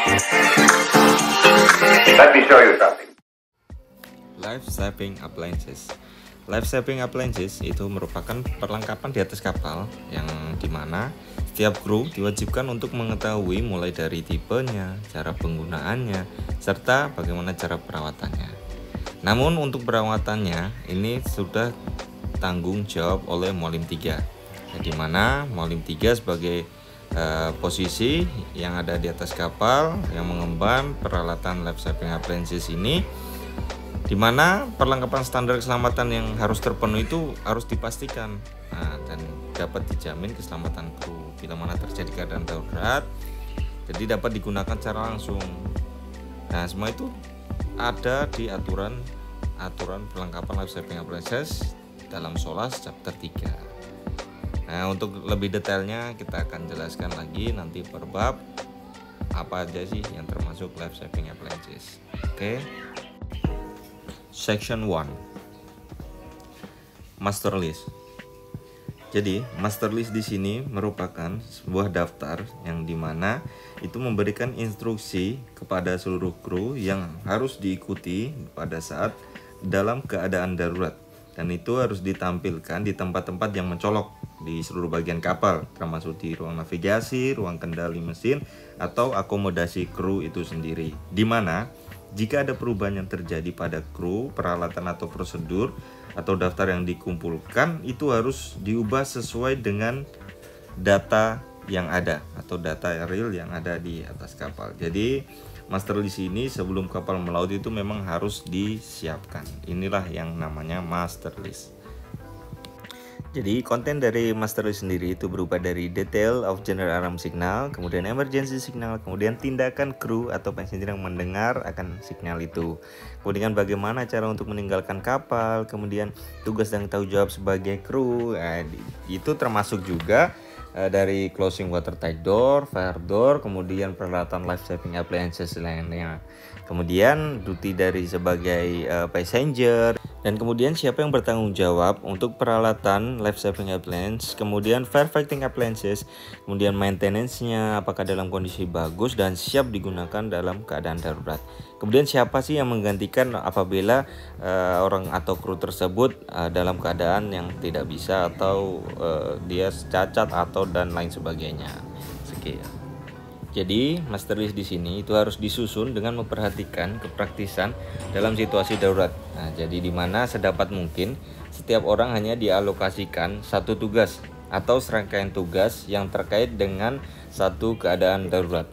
Let me show you something. Life saving appliances. Life saving appliances itu merupakan perlengkapan di atas kapal yang dimana setiap kru diwajibkan untuk mengetahui mulai dari tipenya, cara penggunaannya, serta bagaimana cara perawatannya. Namun untuk perawatannya ini sudah tanggung jawab oleh Molim 3, di mana Molim 3 sebagai posisi yang ada di atas kapal yang mengemban peralatan life saving appliances ini, di mana perlengkapan standar keselamatan yang harus terpenuhi itu harus dipastikan dan dapat dijamin keselamatan kru bila mana terjadi keadaan darurat, jadi dapat digunakan secara langsung. Nah, semua itu ada di aturan perlengkapan life saving appliances dalam SOLAS chapter 3. Nah, untuk lebih detailnya kita akan jelaskan lagi nanti per bab apa aja sih yang termasuk life saving appliances. Oke. Section 1, Master List. Jadi, Master List di sini merupakan sebuah daftar yang dimana itu memberikan instruksi kepada seluruh kru yang harus diikuti pada saat dalam keadaan darurat, dan itu harus ditampilkan di tempat-tempat yang mencolok di seluruh bagian kapal, termasuk di ruang navigasi, ruang kendali mesin, atau akomodasi kru itu sendiri, di mana jika ada perubahan yang terjadi pada kru, peralatan atau prosedur atau daftar yang dikumpulkan itu harus diubah sesuai dengan data yang ada atau data real yang ada di atas kapal. Jadi master list ini sebelum kapal melaut itu memang harus disiapkan. Inilah yang namanya master list. Jadi konten dari master list sendiri itu berupa dari detail of general alarm signal, kemudian emergency signal, kemudian tindakan kru atau passenger yang mendengar akan signal itu, kemudian bagaimana cara untuk meninggalkan kapal, kemudian tugas dan tanggung jawab sebagai kru. Itu termasuk juga dari closing watertight door, fire door, kemudian peralatan life saving appliances lainnya, kemudian duty dari sebagai passenger, dan kemudian siapa yang bertanggung jawab untuk peralatan life saving appliance, kemudian fire fighting appliances, kemudian maintenance-nya apakah dalam kondisi bagus dan siap digunakan dalam keadaan darurat. Kemudian siapa sih yang menggantikan apabila orang atau kru tersebut dalam keadaan yang tidak bisa atau dia cacat atau dan lain sebagainya. Sekian. Jadi master list di sini itu harus disusun dengan memperhatikan kepraktisan dalam situasi darurat. Nah, jadi di mana sedapat mungkin setiap orang hanya dialokasikan satu tugas atau serangkaian tugas yang terkait dengan satu keadaan darurat.